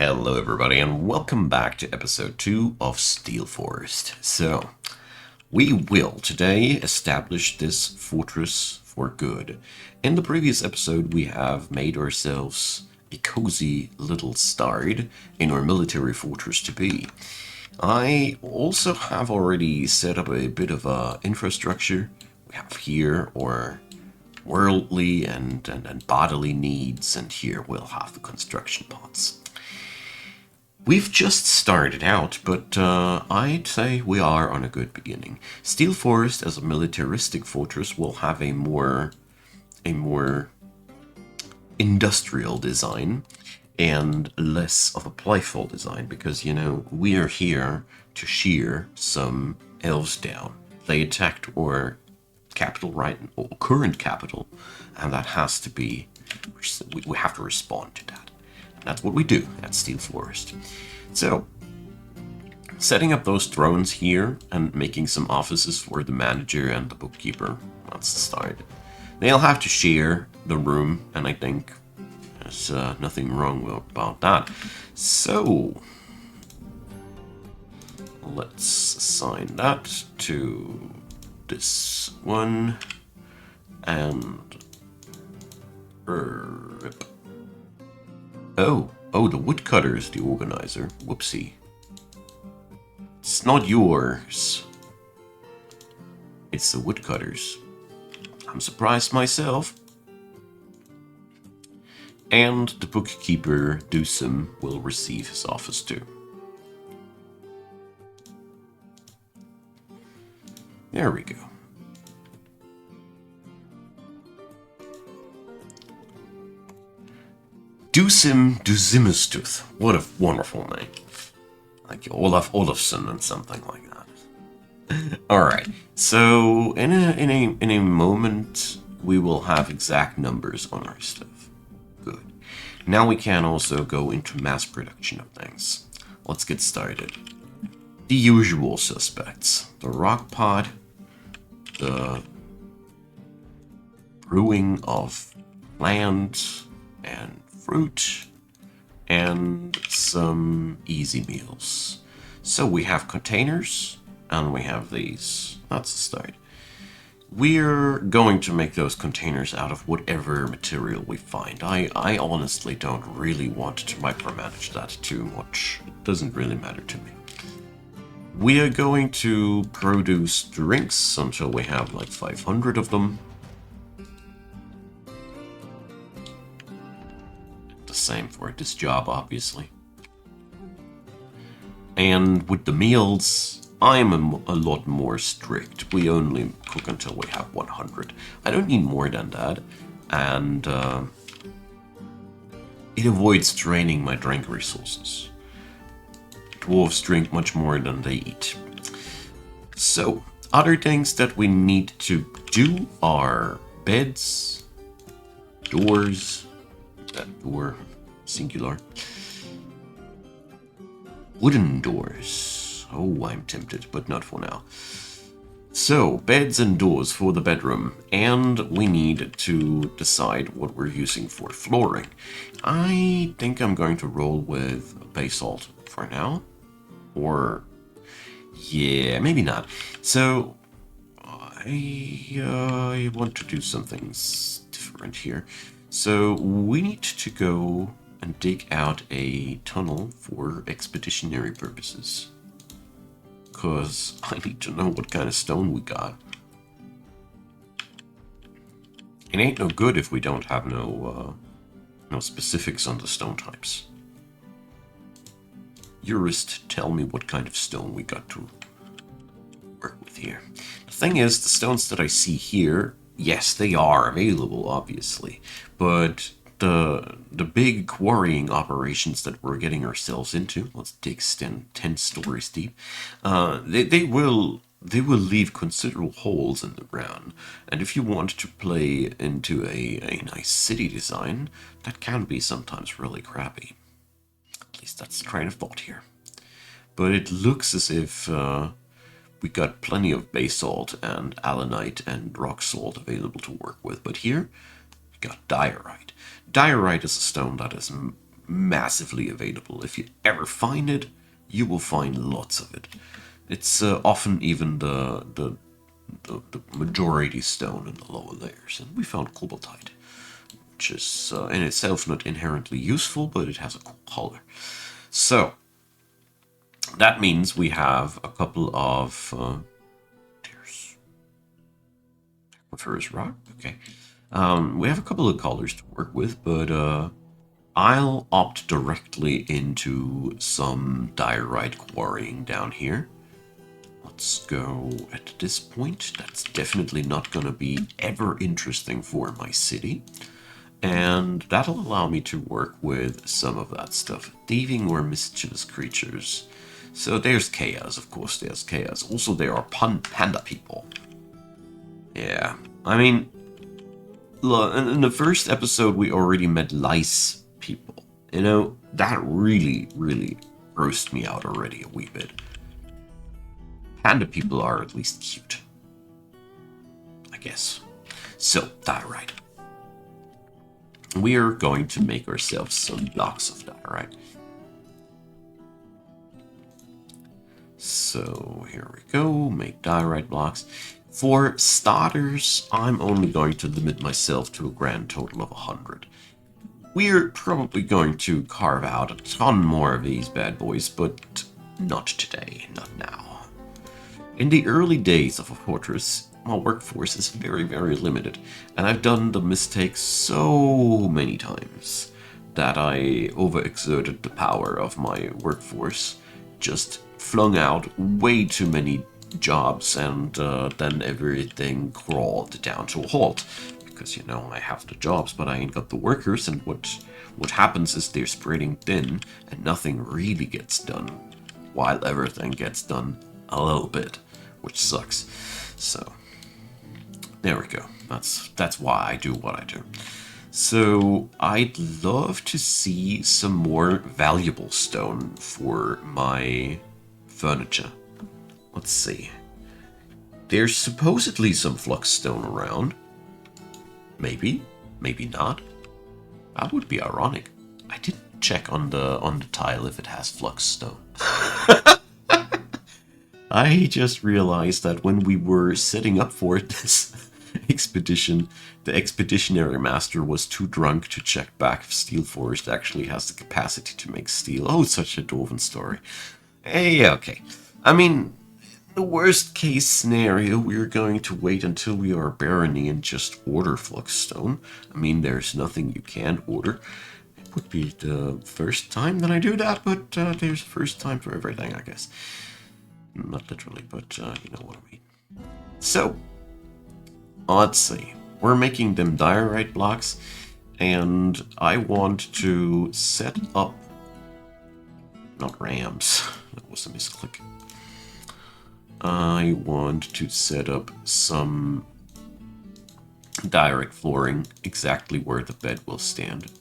Hello everybody and welcome back to episode 2 of Steel Forest. So, we will today establish this fortress for good. In the previous episode we have made ourselves a cozy little start in our military fortress to be. I also have already set up a bit of infrastructure. We have here our worldly and bodily needs, and here we'll have the construction pods. We've just started out, but I'd say we are on a good beginning. Steel Forest as a militaristic fortress will have a more industrial design and less of a playful design because, you know, we are here to shear some elves down. They attacked our capital, right, or current capital, and that has to be, we have to respond to that. That's what we do at Steel Forest. So, setting up those thrones here and making some offices for the manager and the bookkeeper, that's the start. They'll have to share the room, and I think there's nothing wrong about that. So, let's assign that to this one, and... Oh, the woodcutter is the organizer. Whoopsie. It's not yours. It's the woodcutter's. I'm surprised myself. And the bookkeeper, Dusum, will receive his office too. There we go. Dusimistooth. What a wonderful name. Like Olaf Olafsson and something like that. Alright, so in a moment we will have exact numbers on our stuff. Good. Now we can also go into mass production of things. Let's get started. The usual suspects. The rock pot, the brewing of land and fruit, and some easy meals. So we have containers, and we have these. That's the start. We're going to make those containers out of whatever material we find. I honestly don't really want to micromanage that too much. It doesn't really matter to me. We are going to produce drinks until we have like 500 of them. Same for this job, obviously. And with the meals, I'm a lot more strict. We only cook until we have 100. I don't need more than that, and it avoids draining my drink resources. Dwarves drink much more than they eat. So, other things that we need to do are beds, doors, that door, singular. Wooden doors. Oh, I'm tempted, but not for now. So, beds and doors for the bedroom, and we need to decide what we're using for flooring. I think I'm going to roll with basalt for now. Or, yeah, maybe not. So, I want to do something different here. So we need to go and dig out a tunnel for expeditionary purposes. Because I need to know what kind of stone we got. It ain't no good if we don't have no specifics on the stone types. Jurist, tell me what kind of stone we got to work with here. The thing is, the stones that I see here, yes, they are available, obviously, but the big quarrying operations that we're getting ourselves into, let's dig 10 stories deep, they will leave considerable holes in the ground, and if you want to play into a nice city design, that can be sometimes really crappy. At least that's the train of thought here. But it looks as if we got plenty of basalt and allanite and rock salt available to work with, but here we got diorite. Diorite is a stone that is massively available. If you ever find it, you will find lots of it. It's often even the majority stone in the lower layers. And we found cobaltite, which is in itself not inherently useful, but it has a cool color. So, that means we have a couple of... there's Aquiferous rock, okay. We have a couple of colors to work with, but I'll opt directly into some diorite quarrying down here. Let's go at this point. That's definitely not going to be ever interesting for my city. And that'll allow me to work with some of that stuff. Thieving or mischievous creatures. So there's chaos, of course there's chaos. Also there are panda people. Yeah, I mean, look, in the first episode we already met lice people. You know, that really, really grossed me out already a wee bit. Panda people are at least cute, I guess. So, diorite. We are going to make ourselves some blocks of diorite. So, here we go. Make diorite blocks. For starters, I'm only going to limit myself to a grand total of 100. We're probably going to carve out a ton more of these bad boys, but not today, not now. In the early days of a fortress, my workforce is very, very limited, and I've done the mistake so many times that I overexerted the power of my workforce, just flung out way too many jobs, and then everything crawled down to a halt. Because, you know, I have the jobs, but I ain't got the workers, and what happens is they're spreading thin, and nothing really gets done, while everything gets done a little bit, which sucks. So, there we go. That's why I do what I do. So, I'd love to see some more valuable stone for my furniture. Let's see. There's supposedly some flux stone around. Maybe, maybe not. That would be ironic. I didn't check on the tile if it has flux stone. I just realized that when we were setting up for this expedition, the expeditionary master was too drunk to check back if Steel Forest actually has the capacity to make steel. Oh, such a dwarven story. Hey, okay. I mean, the worst case scenario, we're going to wait until we are barony and just order Fluxstone. I mean, there's nothing you can't order. It would be the first time that I do that, but there's a first time for everything, I guess. Not literally, but you know what I mean. So, let's see. We're making them diorite blocks, and I want to set up... not ramps. That was a misclick. I want to set up some direct flooring exactly where the bed will stand.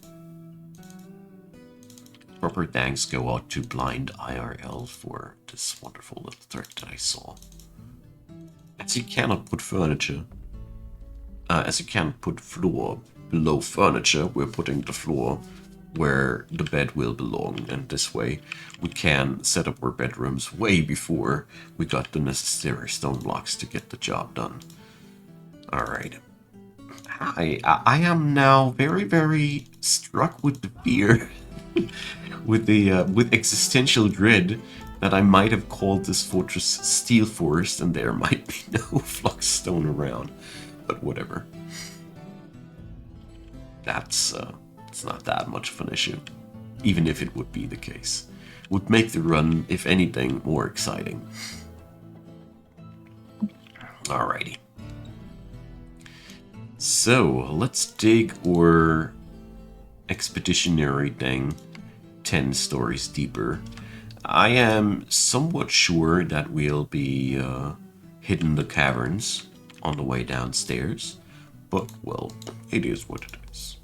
Proper thanks go out to Blind IRL for this wonderful little trick that I saw. As you cannot put furniture, as you can't put floor below furniture, we're putting the floor where the bed will belong, and this way we can set up our bedrooms way before we got the necessary stone blocks to get the job done. Alright. I am now very, very struck with the fear, with existential dread that I might have called this fortress Steel Forest and there might be no flux stone around. But whatever. It's not that much of an issue, even if it would be the case. Would make the run, if anything, more exciting. Alrighty. So, let's dig our expeditionary thing 10 stories deeper. I am somewhat sure that we'll be hitting the caverns on the way downstairs, but, well, it is what it is.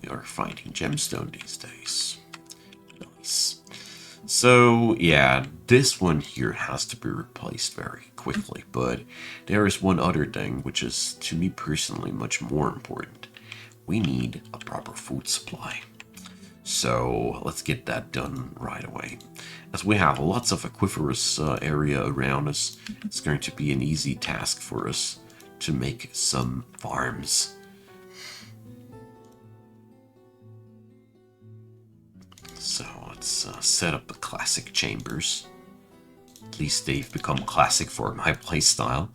We are finding gemstone these days. Nice. So, yeah, this one here has to be replaced very quickly, but there is one other thing which is, to me personally, much more important. We need a proper food supply. So let's get that done right away. As we have lots of aquiferous area around us, it's going to be an easy task for us to make some farms. So let's set up the classic chambers. At least they've become classic for my playstyle.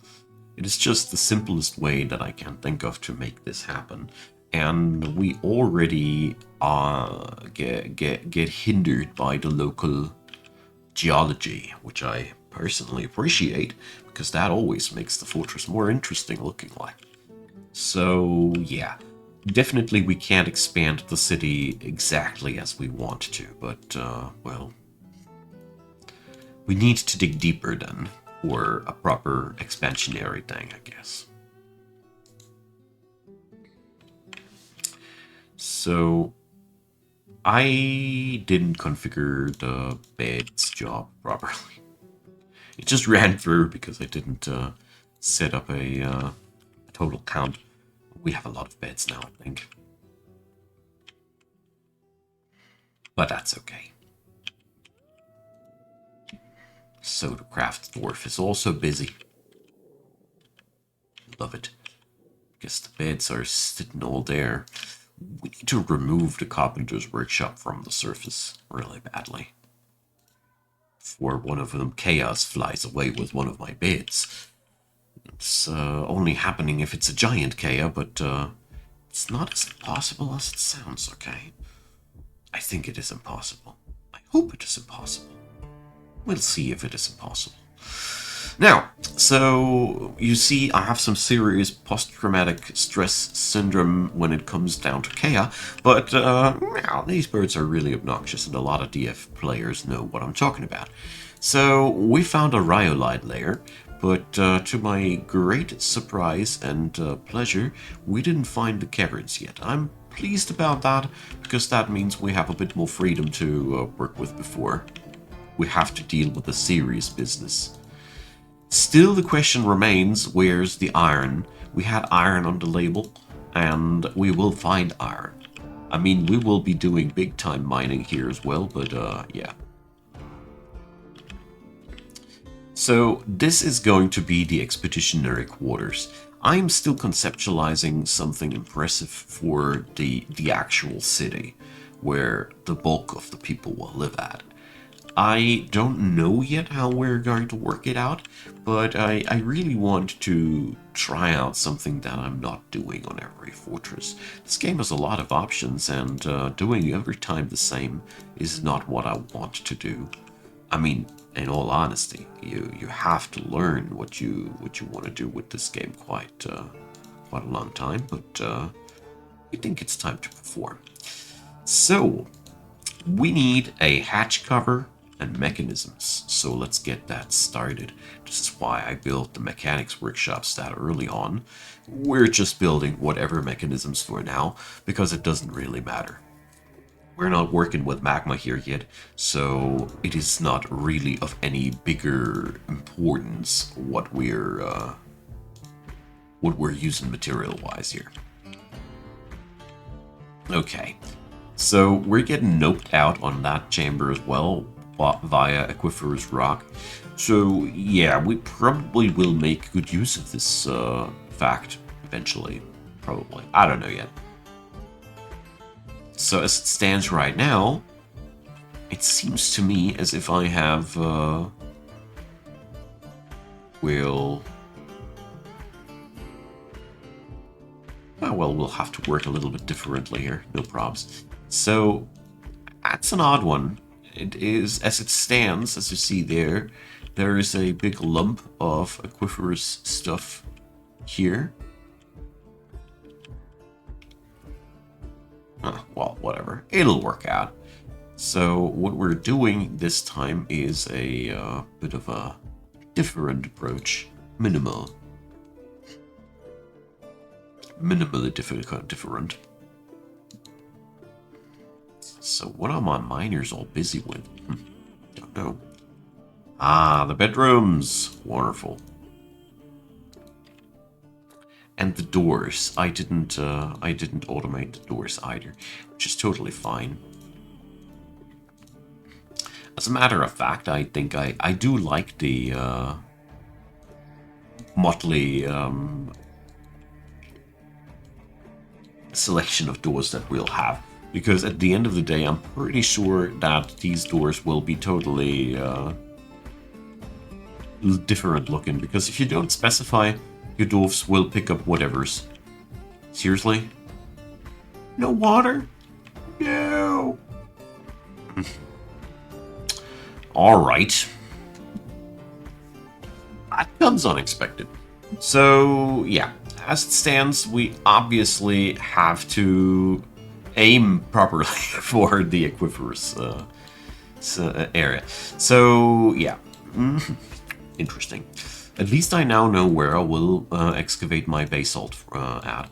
It is just the simplest way that I can think of to make this happen. And we already get hindered by the local geology, which I personally appreciate, because that always makes the fortress more interesting looking like. So yeah, definitely we can't expand the city exactly as we want to, but well, we need to dig deeper then, for a proper expansionary thing, I guess. So I didn't configure the beds job properly. It just ran through because I didn't set up a total count. We have a lot of beds now, I think. But that's okay. So the craft dwarf is also busy. Love it. Guess the beds are sitting all there. We need to remove the carpenter's workshop from the surface really badly. Before one of them chaos flies away with one of my beds. It's only happening if it's a giant chaos, but it's not as impossible as it sounds, okay? I think it is impossible. I hope it is impossible. We'll see if it is impossible. Now, so you see I have some serious post-traumatic stress syndrome when it comes down to Kea, but these birds are really obnoxious and a lot of DF players know what I'm talking about. So we found a rhyolite layer, but to my great surprise and pleasure, we didn't find the caverns yet. I'm pleased about that, because that means we have a bit more freedom to work with before. We have to deal with the serious business. Still, the question remains, where's the iron? We had iron on the label, and we will find iron. I mean, we will be doing big-time mining here as well, but yeah. So this is going to be the expeditionary quarters. I'm still conceptualizing something impressive for the actual city, where the bulk of the people will live at. I don't know yet how we're going to work it out, but I really want to try out something that I'm not doing on every fortress. This game has a lot of options, and doing every time the same is not what I want to do. I mean, in all honesty, you have to learn what you want to do with this game quite a long time, but I think it's time to perform. So we need a hatch cover and mechanisms, so let's get that started. This is why I built the mechanics workshops that early on. We're just building whatever mechanisms for now, because it doesn't really matter. We're not working with magma here yet, so it is not really of any bigger importance what we're using material-wise here. Okay, so we're getting noped out on that chamber as well via Aquiferous Rock. So yeah, we probably will make good use of this fact eventually. Probably. I don't know yet. So as it stands right now, it seems to me as if I have, well, we'll have to work a little bit differently here, no probs. So, that's an odd one. It is, as it stands, as you see there, there is a big lump of aquiferous stuff here. Well, whatever. It'll work out. So what we're doing this time is a bit of a different approach. Minimally different. So what are my miners all busy with? Don't know. Ah, the bedrooms. Wonderful. And the doors. I didn't automate the doors either, which is totally fine. As a matter of fact, I think I do like the motley selection of doors that we'll have. Because at the end of the day, I'm pretty sure that these doors will be totally different looking. Because if you don't specify, your dwarves will pick up whatever's. Seriously? No water? No! Alright. That comes unexpected. So, yeah. As it stands, we obviously have to aim properly for the aquiferous area. So, yeah. Interesting. At least I now know where I will excavate my basalt at.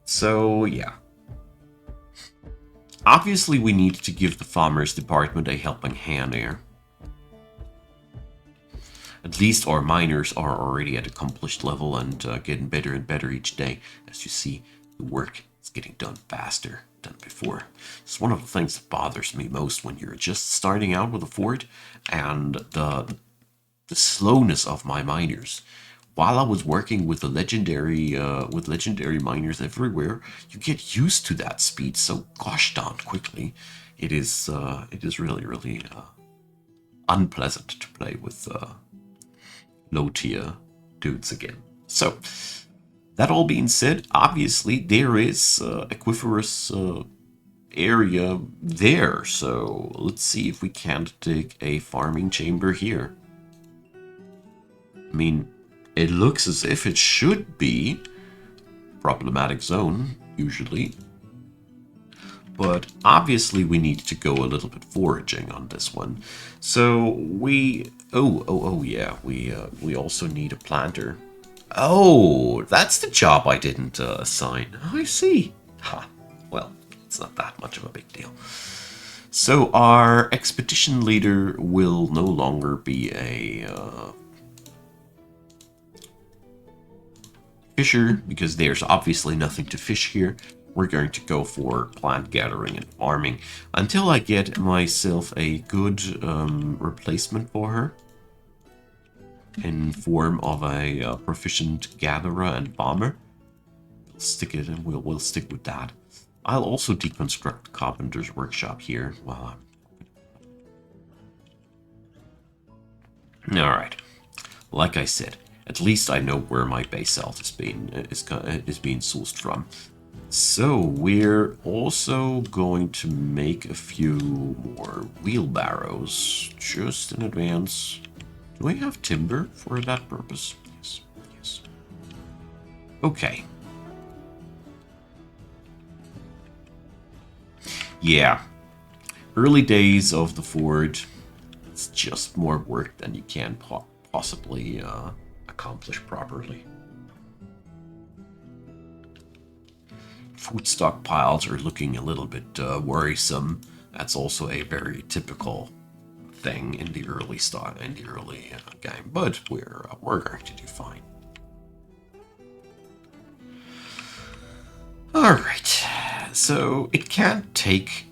So, yeah. Obviously, we need to give the farmers department a helping hand here. At least our miners are already at accomplished level and getting better and better each day. As you see, the work is getting done faster than before. It's one of the things that bothers me most when you're just starting out with a fort, and the slowness of my miners. While I was working with the legendary miners everywhere, you get used to that speed so gosh darn quickly. It is really unpleasant to play with low tier dudes again. So, that all being said, obviously there is aquiferous area there. So let's see if we can't dig a farming chamber here. I mean, it looks as if it should be problematic zone, usually. But obviously we need to go a little bit foraging on this one. So we... Oh, yeah, we also need a planter. Oh, that's the job I didn't assign. I see. Ha, well, it's not that much of a big deal. So our expedition leader will no longer be a fisher, because there's obviously nothing to fish here. We're going to go for plant gathering and farming until I get myself a good replacement for her in form of a proficient gatherer and farmer. We'll stick it, and we'll stick with that. I'll also deconstruct Carpenter's workshop here while I'm... Alright. Like I said, at least I know where my basalt is being sourced from. So we're also going to make a few more wheelbarrows just in advance. Do we have timber for that purpose? Yes, yes. Okay. Yeah. Early days of the Ford, it's just more work than you can possibly accomplish properly. Food stockpiles are looking a little bit worrisome. That's also a very typical thing in the early game, but we're going to do fine. All right, so it can't take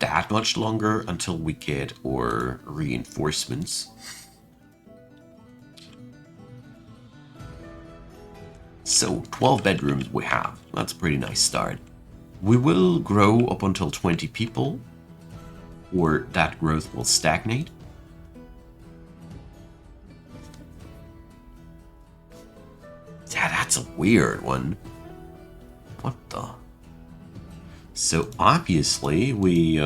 that much longer until we get our reinforcements. So 12 bedrooms we have. That's a pretty nice start. We will grow up until 20 people, or that growth will stagnate. Yeah, that's a weird one. What the? So obviously we,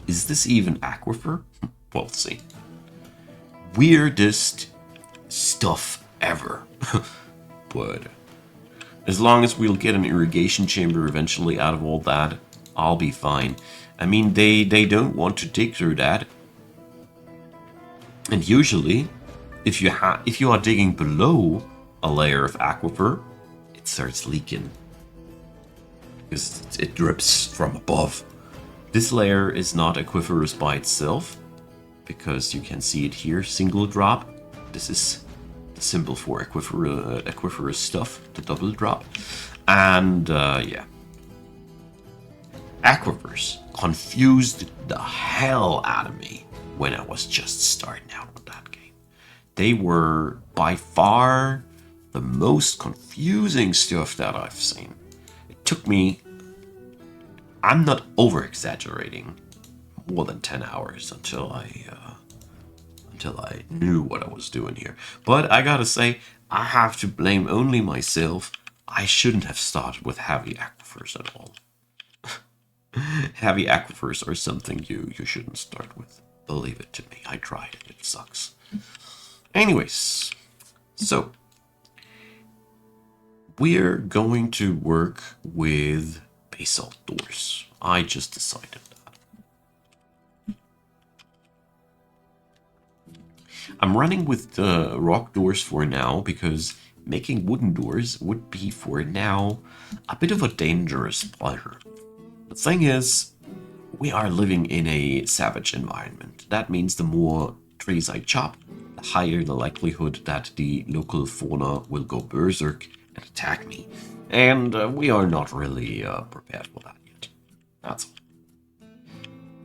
is this even aquifer? We'll see. Weirdest stuff ever. But as long as we'll get an irrigation chamber eventually out of all that, I'll be fine. I mean, they don't want to dig through that. And usually, if you are digging below a layer of aquifer, it starts leaking. Because it drips from above. This layer is not aquiferous by itself, because you can see it here, single drop. This is the symbol for aquiferous stuff, the double drop. And yeah. aquifers confused the hell out of me when I was just starting out on that game. They were by far the most confusing stuff that I've seen. It took me, I'm not over exaggerating, more than 10 hours until I knew what I was doing here. But I gotta say, I have to blame only myself. I shouldn't have started with heavy aquifers at all. Heavy aquifers are something you shouldn't start with. Believe it to me, I tried it. It sucks. Anyways, so we're going to work with basalt doors. I just decided that. I'm running with the rock doors for now because making wooden doors would be for now a bit of a dangerous pleasure. The thing is, we are living in a savage environment. That means the more trees I chop, the higher the likelihood that the local fauna will go berserk and attack me. And we are not really prepared for that yet. That's all.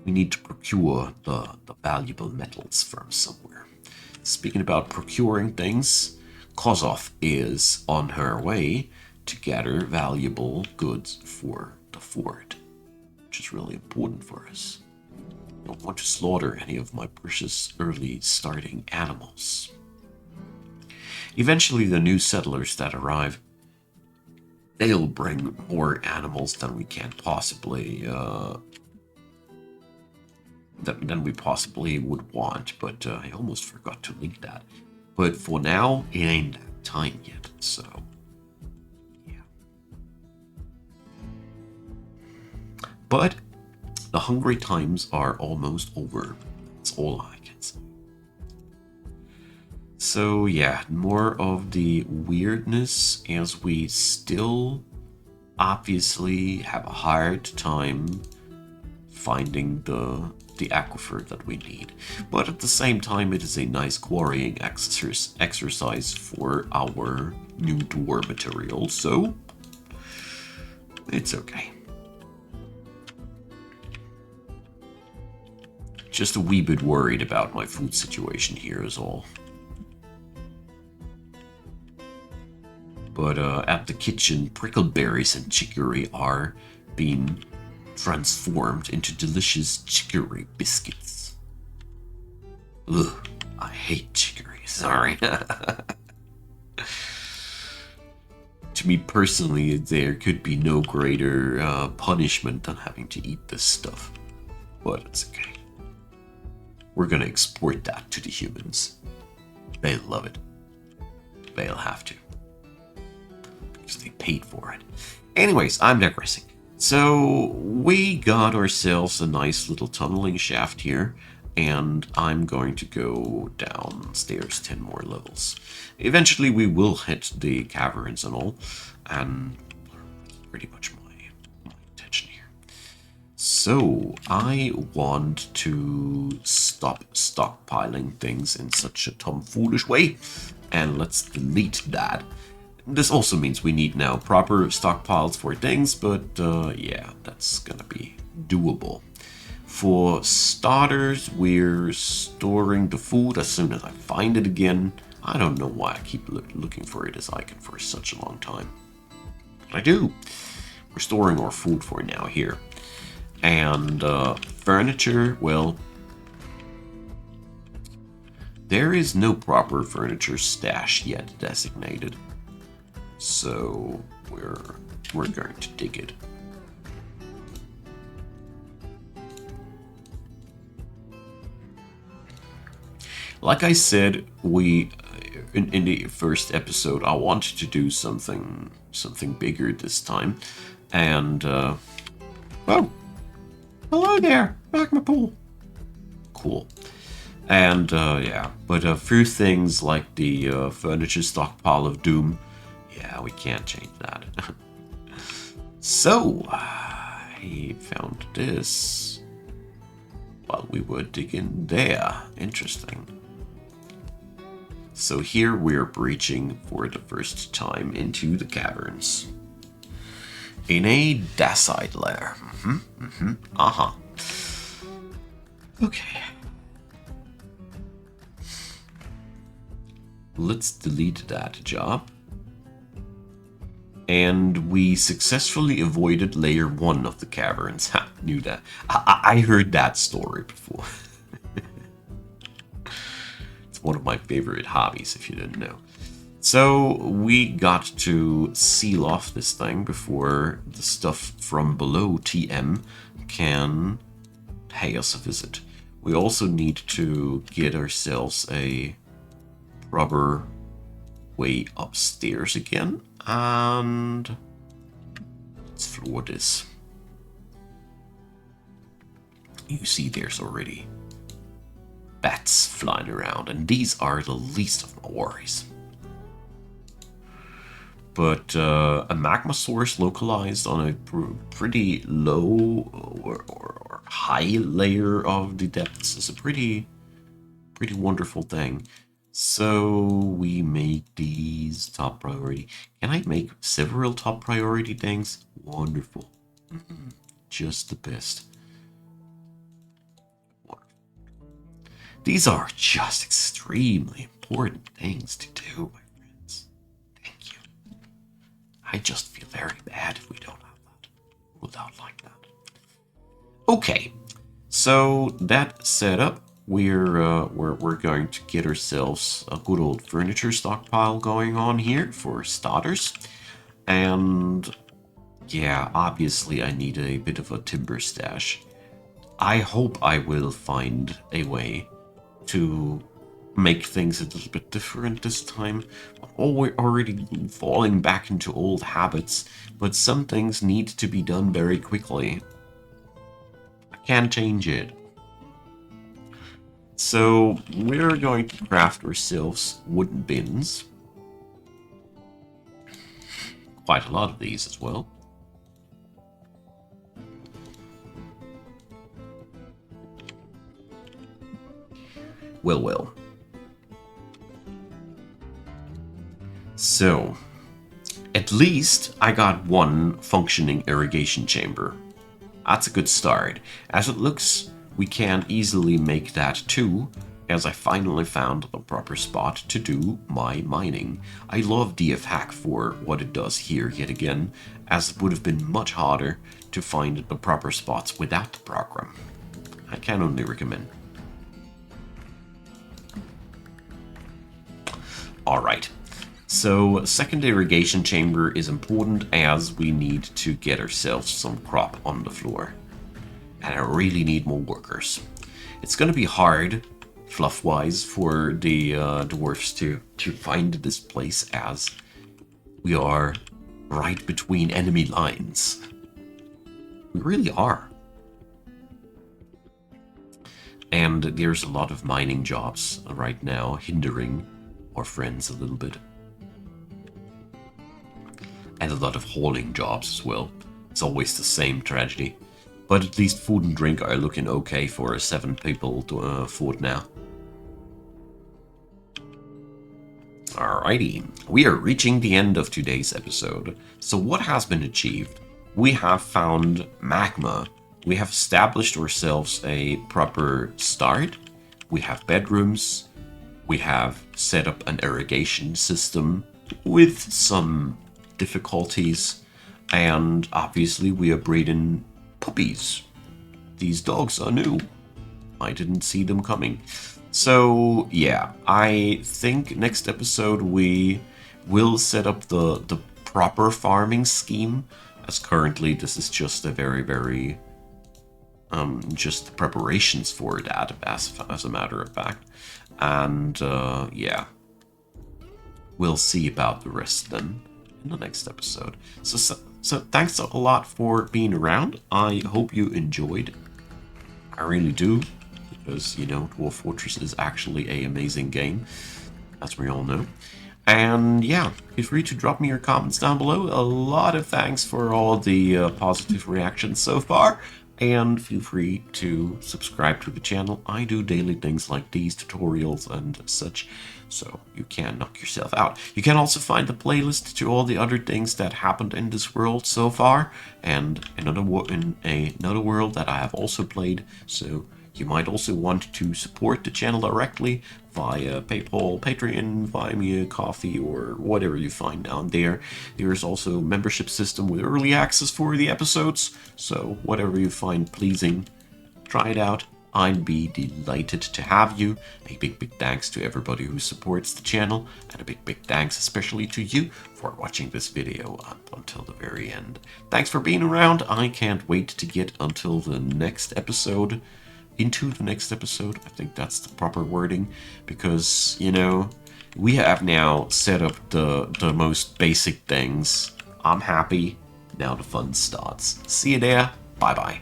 We need to procure the valuable metals from somewhere. Speaking about procuring things, Kozov is on her way to gather valuable goods for the fort, which is really important for us. I don't want to slaughter any of my precious early starting animals. Eventually, the new settlers that arrive, they'll bring more animals than we can possibly than we possibly would want, but I almost forgot to link that. But for now, it ain't that time yet, so yeah. But the hungry times are almost over. That's all I can say. So yeah, more of the weirdness as we still obviously have a hard time finding the aquifer that we need. But at the same time, it is a nice quarrying exercise for our new door material, so it's okay. Just a wee bit worried about my food situation here is all. But at the kitchen, prickleberries and chicory are being transformed into delicious chicory biscuits. Ugh, I hate chicory, sorry. To me personally, there could be no greater punishment than having to eat this stuff. But it's okay. We're gonna export that to the humans. They love it. They'll have to. Because they paid for it. Anyways, I'm digressing. So we got ourselves a nice little tunneling shaft here, and I'm going to go downstairs 10 more levels. Eventually we will hit the caverns and all, and pretty much my intention here. So I want to stop stockpiling things in such a tomfoolish way, and let's delete that. This also means we need now proper stockpiles for things, but yeah, that's gonna be doable. For starters, we're storing the food as soon as I find it again. I don't know why I keep looking for it as icon for such a long time. But I do. We're storing our food for now here. And furniture, well, there is no proper furniture stash yet designated. So we're going to dig it. Like I said, we in the first episode, I wanted to do something bigger this time, and oh, hello there, magma pool. Cool. And yeah, but a few things like the furniture stockpile of doom. Yeah, we can't change that. So, I found this while we were digging there. Interesting. So here we're breaching for the first time into the caverns. In a dacite lair. Uh-huh. Okay. Let's delete that job. And we successfully avoided layer 1 of the caverns. Ha, knew that. I heard that story before. It's one of my favorite hobbies, if you didn't know. So we got to seal off this thing before the stuff from below TM can pay us a visit. We also need to get ourselves a proper way upstairs again, and let's floor this. You see there's already bats flying around, and these are the least of my worries. But a magma source localized on a pretty low or high layer of the depths is a pretty wonderful thing. So we make these top priority. Can I make several top priority things? Wonderful. Just the best. These are just extremely important things to do, my friends. Thank you. I just feel very bad if we don't have that. Without like that. Okay, so that setup, we're going to get ourselves a good old furniture stockpile going on here for starters, and yeah, obviously I need a bit of a timber stash. I hope I will find a way to make things a little bit different this time. We're already falling back into old habits, but some things need to be done very quickly. I can't change it. So we're going to craft ourselves wooden bins. Quite a lot of these as well. Well. So, at least I got one functioning irrigation chamber. That's a good start. As it looks, we can easily make that too, as I finally found the proper spot to do my mining. I love DFHack for what it does here yet again, as it would have been much harder to find the proper spots without the program. I can only recommend. Alright, so second irrigation chamber is important as we need to get ourselves some crop on the floor. And I really need more workers. It's going to be hard, fluff-wise, for the dwarfs to find this place as we are right between enemy lines. We really are. And there's a lot of mining jobs right now hindering our friends a little bit. And a lot of hauling jobs as well. It's always the same tragedy. But at least food and drink are looking okay for a 7-people fort now. Alrighty, we are reaching the end of today's episode. So what has been achieved? We have found magma. We have established ourselves a proper start. We have bedrooms. We have set up an irrigation system with some difficulties. And obviously we are breeding puppies. These dogs are new. I didn't see them coming. So yeah, I think next episode we will set up the proper farming scheme, as currently this is just a very just preparations for that as a matter of fact. And yeah, we'll see about the rest then in the next episode. So thanks a lot for being around. I hope you enjoyed. I really do, because, you know, Dwarf Fortress is actually an amazing game, as we all know. And yeah, feel free to drop me your comments down below. A lot of thanks for all the positive reactions so far. And feel free to subscribe to the channel. I do daily things like these tutorials and such, so you can knock yourself out. You can also find the playlist to all the other things that happened in this world so far, and in another world that I have also played, so you might also want to support the channel directly via PayPal, Patreon, Buy Me a Coffee, or whatever you find down there. There's also a membership system with early access for the episodes, so whatever you find pleasing, try it out. I'd be delighted to have you. A big thanks to everybody who supports the channel, and a big thanks especially to you for watching this video up until the very end. Thanks for being around. I can't wait to get until the next episode. Into the next episode, I think that's the proper wording, because, you know, we have now set up the most basic things. I'm happy. Now the fun starts. See you there. Bye-bye.